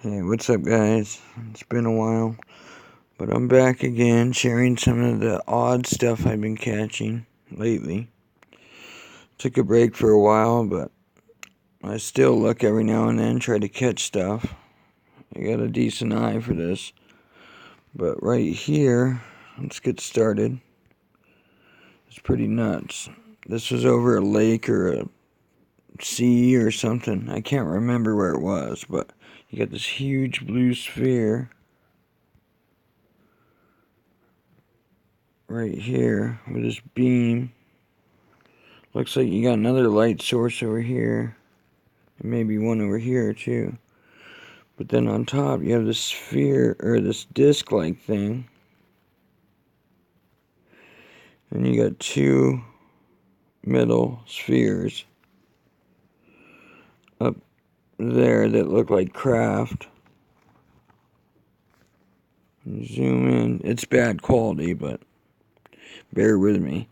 Hey, what's up, guys? It's been a while, but I'm back again, sharing some of the odd stuff I've been catching lately. Took a break for a while, but I still look every now and then, try to catch stuff. I got a decent eye for this. But right here, let's get started. It's pretty nuts. This was over a lake or a sea or something. I can't remember where it was, but you got this huge blue sphere right here with this beam. Looks like you got another light source over here, and maybe one over here too. But then on top you have this sphere, or this disc-like thing. And you got two middle spheres up there that look like craft. Zoom in. It's bad quality, but bear with me.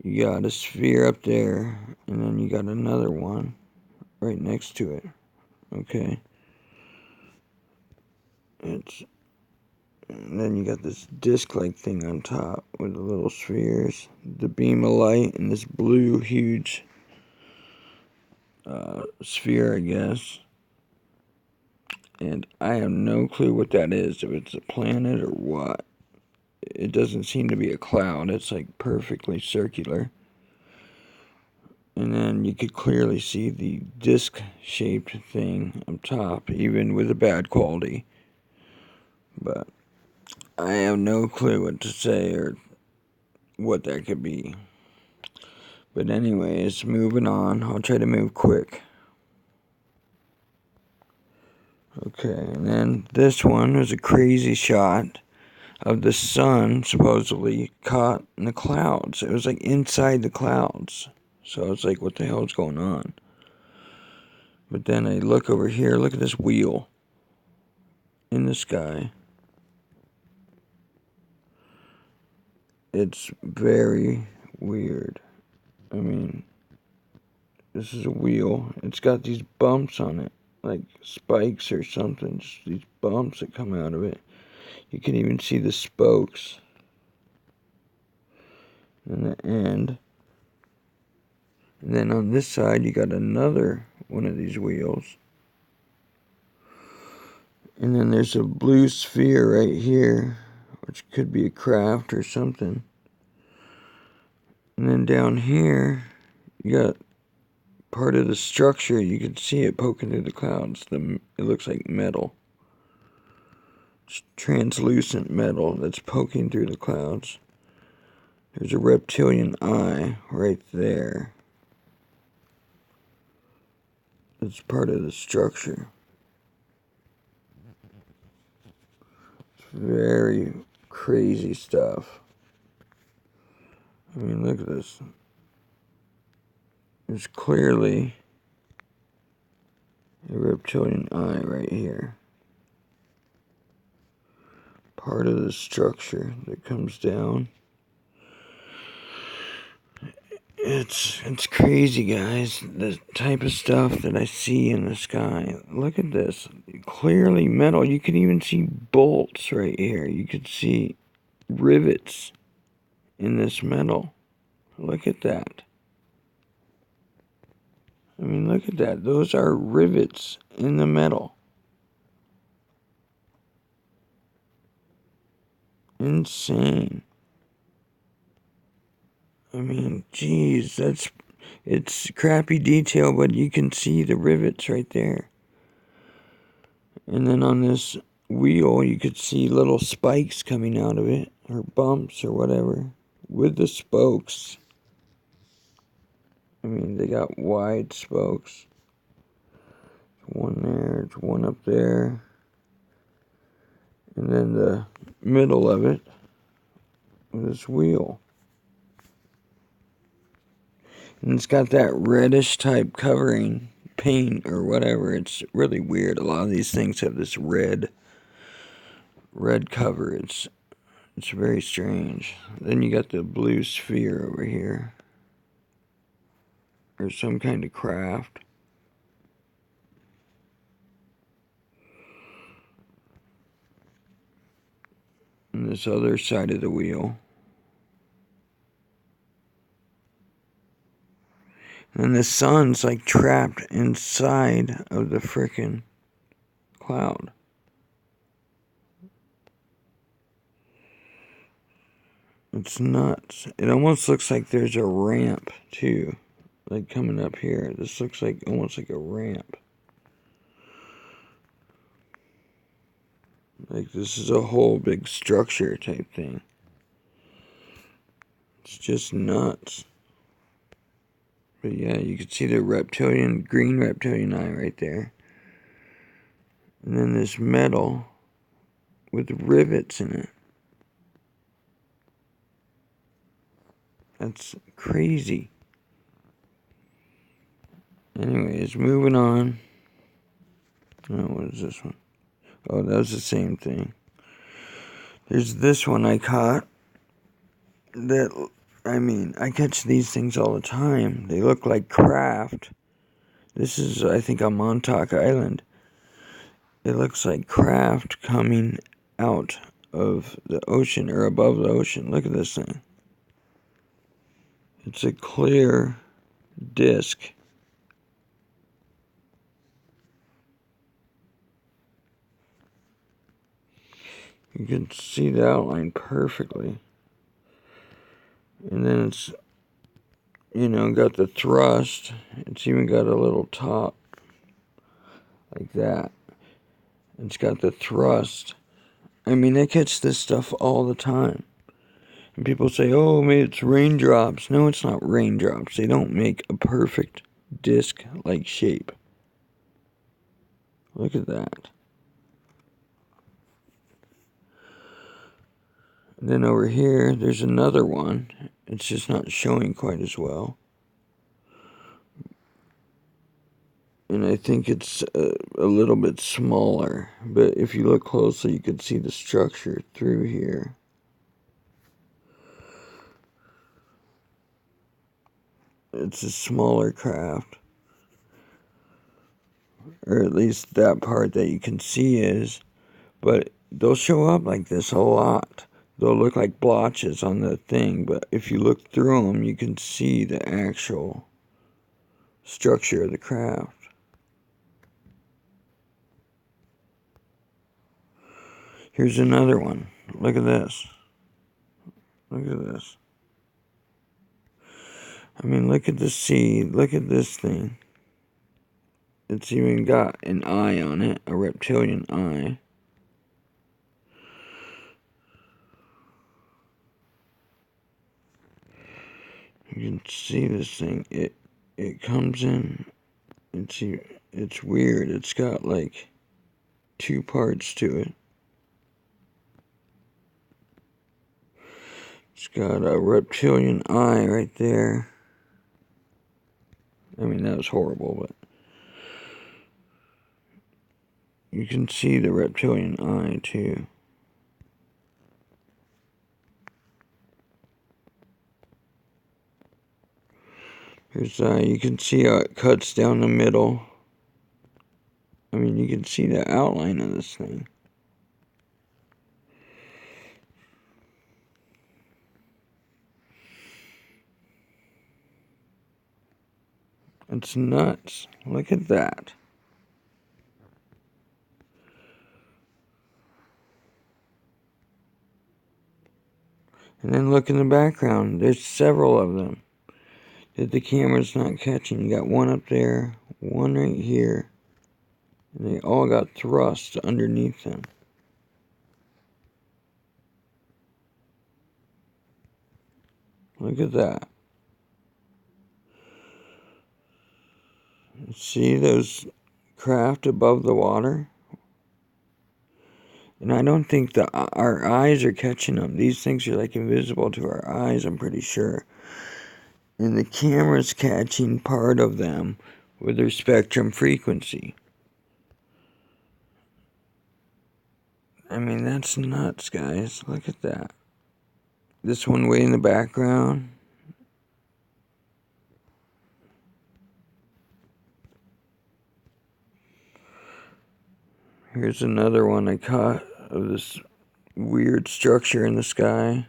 You got a sphere up there, and then you got another one right next to it. Okay. And then you got this disc-like thing on top with the little spheres, the beam of light, and this blue huge sphere, I guess. And I have no clue what that is, if it's a planet or what. It doesn't seem to be a cloud. It's like perfectly circular. And then you could clearly see the disc-shaped thing up top, even with the bad quality. But I have no clue what to say or what that could be. But anyways, moving on. I'll try to move quick. Okay, and then this one was a crazy shot of the sun supposedly caught in the clouds. It was like inside the clouds. So I was like, what the hell is going on? But then I look over here, look at this wheel in the sky. It's very weird. I mean, this is a wheel. It's got these bumps on it, like spikes or something. Just these bumps that come out of it. You can even see the spokes in the end. And then on this side, you got another one of these wheels. And then there's a blue sphere right here, which could be a craft or something. And then down here, you got part of the structure. You can see it poking through the clouds. It looks like metal. It's translucent metal that's poking through the clouds. There's a reptilian eye right there. It's part of the structure. It's very crazy stuff. I mean, look at this. There's clearly a reptilian eye right here. Part of the structure that comes down. It's crazy, guys. The type of stuff that I see in the sky. Look at this. Clearly metal. You can even see bolts right here. You could see rivets in this metal. Look at that. I mean, look at that. Those are rivets in the metal. Insane. I mean, geez, it's crappy detail, but you can see the rivets right there. And then on this wheel, you could see little spikes coming out of it, or bumps, or whatever, with the spokes. I mean, they got wide spokes. One there, it's one up there. And then the middle of it, with this wheel. And it's got that reddish type covering, paint or whatever. It's really weird. A lot of these things have this red cover. It's very strange. Then you got the blue sphere over here, or some kind of craft. this other side of the wheel. And the sun's like trapped inside of the frickin' cloud. It's nuts. It almost looks like there's a ramp too, like coming up here. This looks like almost like a ramp. Like this is a whole big structure type thing. It's just nuts. But yeah, you can see the green reptilian eye right there. And then this metal with rivets in it. That's crazy. Anyways, moving on. Oh, what is this one? Oh, that was the same thing. There's this one I caught. That, I mean, I catch these things all the time. They look like craft. This is, I think, on Montauk Island. It looks like craft coming out of the ocean or above the ocean. Look at this thing. It's a clear disc. You can see the outline perfectly. And then it's, you know, got the thrust. It's even got a little top like that. It's got the thrust. I mean, I catch this stuff all the time. And people say, oh, maybe it's raindrops. No, it's not raindrops. They don't make a perfect disc-like shape. Look at that. And then over here, there's another one. It's just not showing quite as well. And I think it's a little bit smaller. But if you look closely, you can see the structure through here. It's a smaller craft. Or at least that part that you can see is. But they'll show up like this a lot. They'll look like blotches on the thing. But if you look through them, you can see the actual structure of the craft. Here's another one. Look at this. Look at this. I mean, look at the sea. Look at this thing. It's even got an eye on it, a reptilian eye. You can see this thing. It comes in. It's weird. It's got like two parts to it. It's got a reptilian eye right there. I mean, that was horrible, but you can see the reptilian eye too. Here's you can see how it cuts down the middle. I mean, you can see the outline of this thing. It's nuts. Look at that. And then look in the background. There's several of them that the camera's not catching. You got one up there, one right here, and they all got thrust underneath them. Look at that. See those craft above the water? And I don't think our eyes are catching them. These things are like invisible to our eyes, I'm pretty sure. And the camera's catching part of them with their spectrum frequency. I mean, that's nuts, guys. Look at that. This one way in the background. Here's another one I caught of this weird structure in the sky.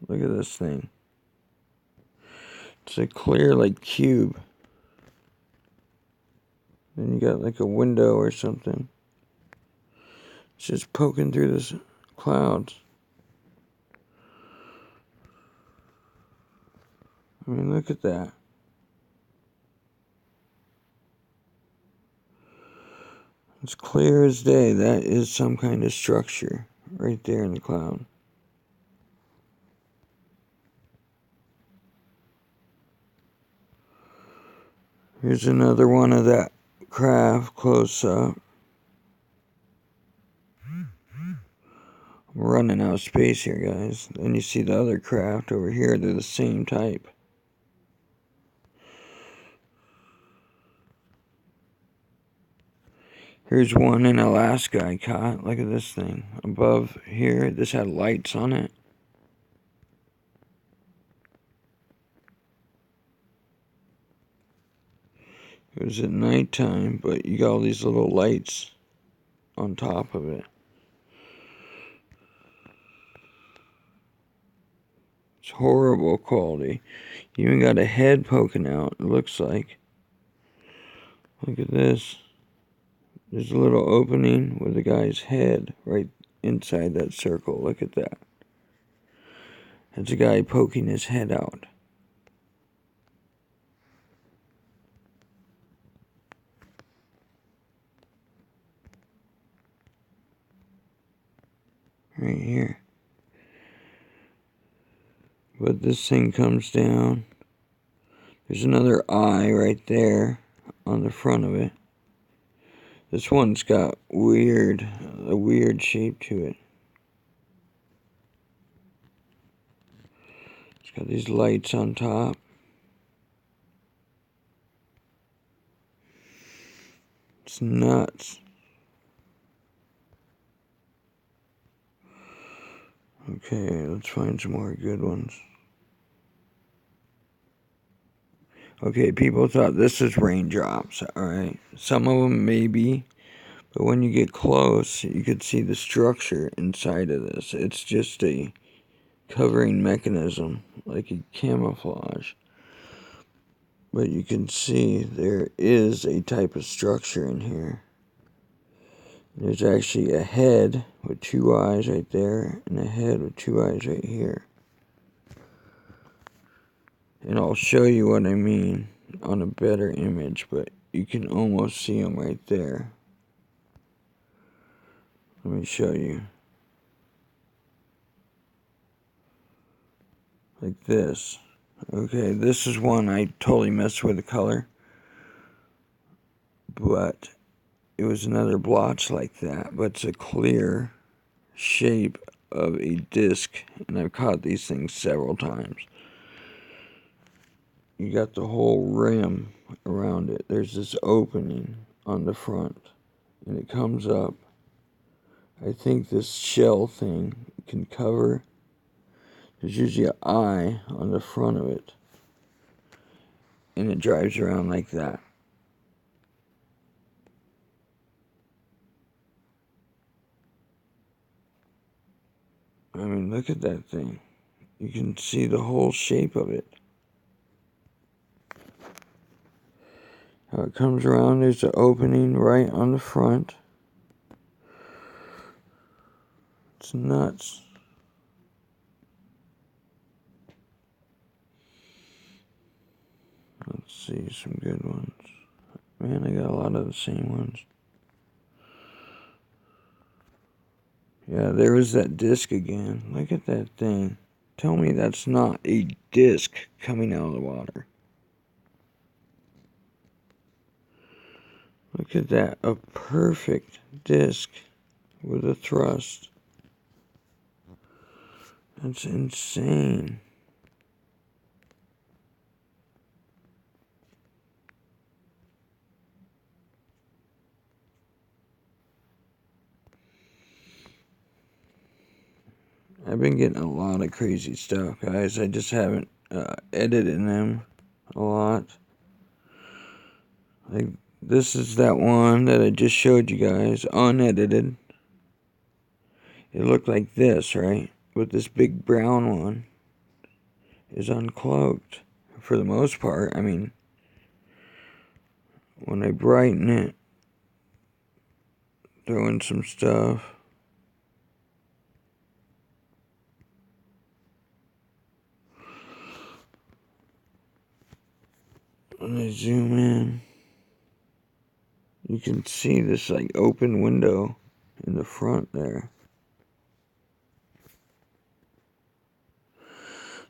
Look at this thing. It's a clear, like, cube. Then you got, like, a window or something. It's just poking through this clouds. I mean, look at that. It's clear as day. That is some kind of structure right there in the cloud. Here's another one of that craft close up. I'm running out of space here, guys. Then you see the other craft over here. They're the same type. Here's one in Alaska I caught. Look at this thing. Above here, this had lights on it. It was at nighttime, but you got all these little lights on top of it. It's horrible quality. You even got a head poking out, it looks like. Look at this. There's a little opening with the guy's head right inside that circle. Look at that. That's a guy poking his head out. Right here. But this thing comes down. There's another eye right there on the front of it. This one's got a weird shape to it. It's got these lights on top. It's nuts. Okay, let's find some more good ones. Okay, people thought this is raindrops, alright? Some of them maybe, but when you get close, you could see the structure inside of this. It's just a covering mechanism, like a camouflage. But you can see there is a type of structure in here. There's actually a head with two eyes right there, and a head with two eyes right here. And I'll show you what I mean on a better image, but you can almost see them right there. Let me show you. Like this. Okay, this is one I totally messed with the color. But it was another blotch like that, but it's a clear shape of a disc, and I've caught these things several times. You got the whole rim around it. There's this opening on the front, and it comes up. I think this shell thing can cover. There's usually an eye on the front of it, and it drives around like that. I mean, look at that thing. You can see the whole shape of it. How it comes around, there's an opening right on the front. It's nuts. Let's see some good ones. Man, I got a lot of the same ones. Yeah, there was that disc again. Look at that thing. Tell me that's not a disc coming out of the water. Look at that. A perfect disc with a thrust. That's insane. I've been getting a lot of crazy stuff, guys. I just haven't edited them a lot. Like, this is that one that I just showed you guys, unedited. It looked like this, right? But this big brown one is uncloaked for the most part. I mean, when I brighten it, throw in some stuff. When I zoom in, you can see this like open window in the front there.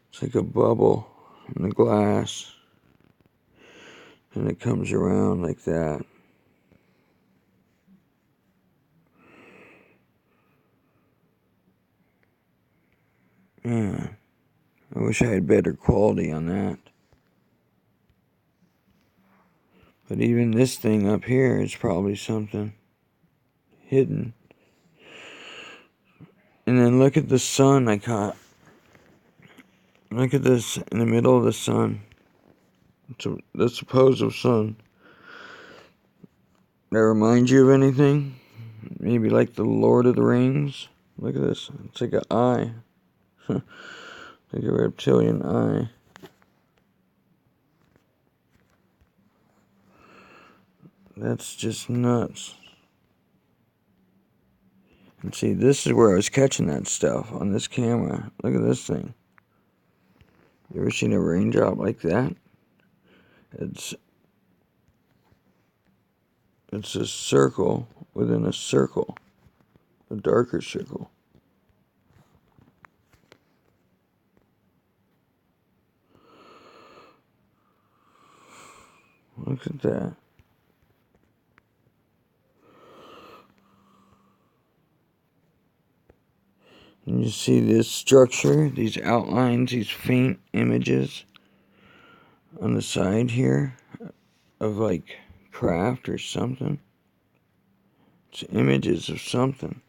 It's like a bubble in the glass. And it comes around like that. Yeah. I wish I had better quality on that. But even this thing up here is probably something hidden. And then look at the sun I caught. Look at this in the middle of the sun. It's the supposed sun. That reminds you of anything? Maybe like the Lord of the Rings? Look at this. It's like an eye. Like a reptilian eye. That's just nuts. And see, this is where I was catching that stuff on this camera. Look at this thing. You ever seen a raindrop like that? It's a circle within a circle. A darker circle. Look at that. And you see this structure, these outlines, these faint images on the side here of like craft or something. It's images of something.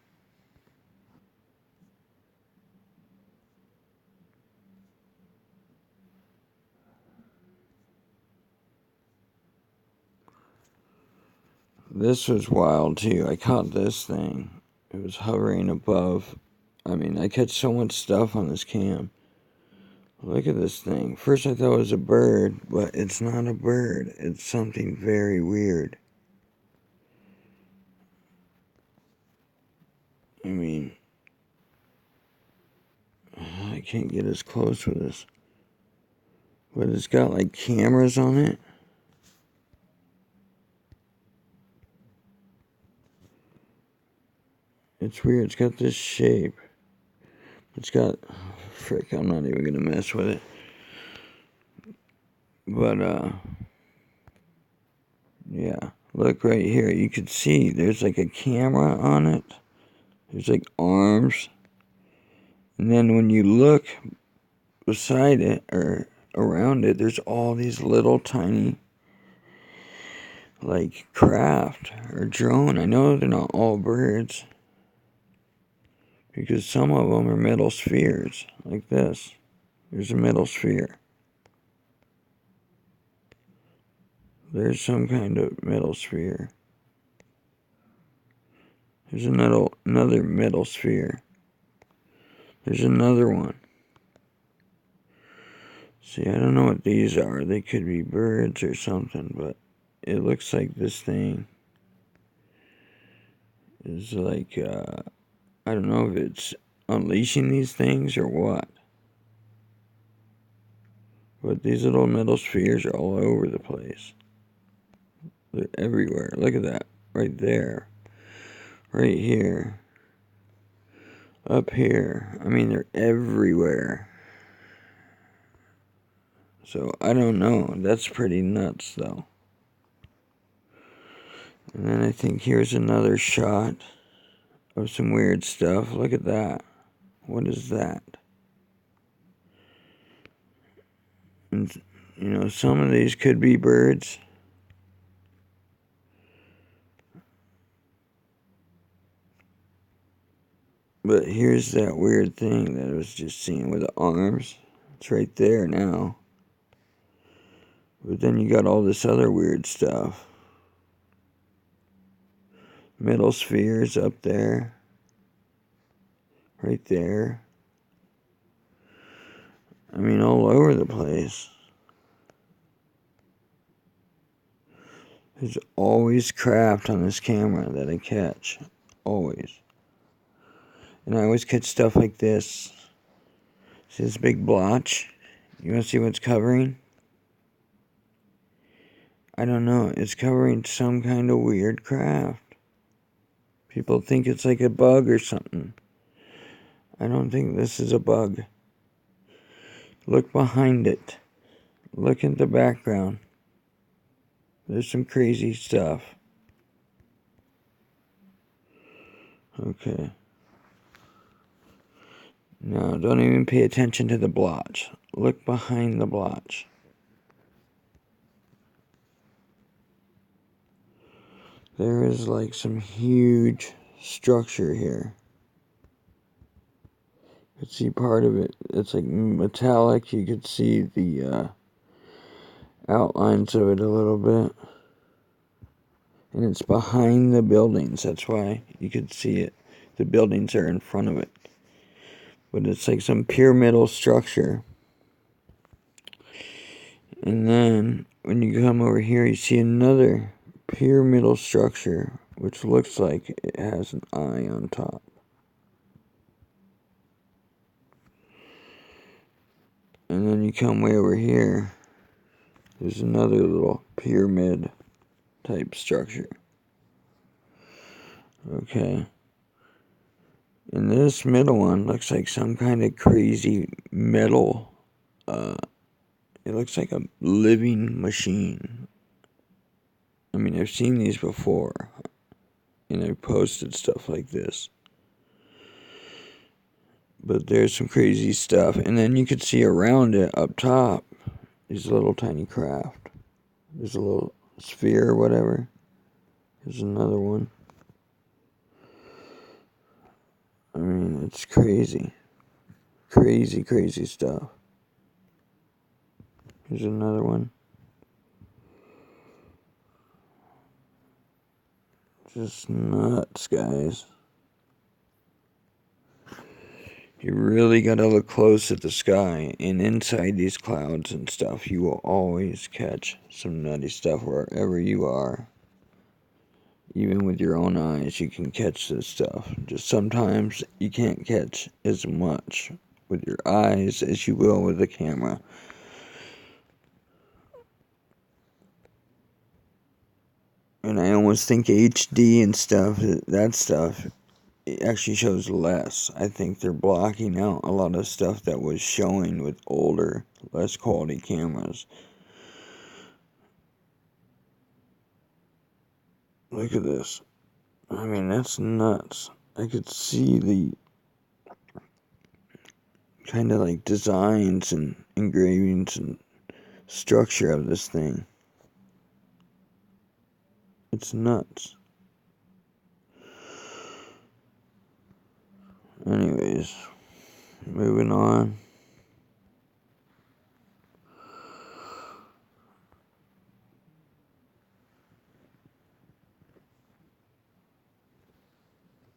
This was wild too. I caught this thing. It was hovering above. I mean, I catch so much stuff on this cam. Look at this thing. First I thought it was a bird, but it's not a bird. It's something very weird. I mean, I can't get as close with this. But it's got like cameras on it. It's weird. It's got this shape. It's got... Frick, I'm not even going to mess with it. But, yeah. Look right here. You can see there's like a camera on it. There's like arms. And then when you look beside it, or around it, there's all these little tiny, like, craft or drone. I know they're not all birds, because some of them are metal spheres, like this. There's a metal sphere. There's some kind of metal sphere. There's another metal sphere. There's another one. See, I don't know what these are. They could be birds or something, but it looks like this thing is like, I don't know if it's unleashing these things or what. But these little metal spheres are all over the place. They're everywhere. Look at that. Right there. Right here. Up here. I mean, they're everywhere. So, I don't know. That's pretty nuts, though. And then I think here's another shot of some weird stuff. Look at that. What is that? And, you know, some of these could be birds. But here's that weird thing that I was just seeing with the arms. It's right there now. But then you got all this other weird stuff. Metal spheres up there. right there. I mean, all over the place. There's always craft on this camera that I catch. Always. And I always catch stuff like this. See this big blotch? You want to see what's covering? I don't know. It's covering some kind of weird craft. People think it's like a bug or something. I don't think this is a bug. Look behind it. Look at the background. There's some crazy stuff. Okay. Now, don't even pay attention to the blotch. Look behind the blotch. There is like some huge structure here. You could see part of it. It's like metallic. You could see the outlines of it a little bit. And it's behind the buildings. That's why you could see it. The buildings are in front of it. But it's like some pyramidal structure. And then when you come over here, you see another pyramidal structure, which looks like it has an eye on top. And then you come way over here, there's another little pyramid type structure. Okay. And this middle one looks like some kind of crazy metal. It looks like a living machine. I mean, I've seen these before, and I've posted stuff like this. But there's some crazy stuff. And then you could see around it, up top, these little tiny craft. There's a little sphere or whatever. Here's another one. I mean, it's crazy. Crazy, crazy stuff. Here's another one. Just nuts, guys. You really gotta look close at the sky, and inside these clouds and stuff, you will always catch some nutty stuff wherever you are. Even with your own eyes, you can catch this stuff. Just sometimes you can't catch as much with your eyes as you will with the camera. And I almost think HD and stuff, that stuff, it actually shows less. I think they're blocking out a lot of stuff that was showing with older, less quality cameras. Look at this. I mean, that's nuts. I could see the kind of like designs and engravings and structure of this thing. It's nuts. Anyways, moving on.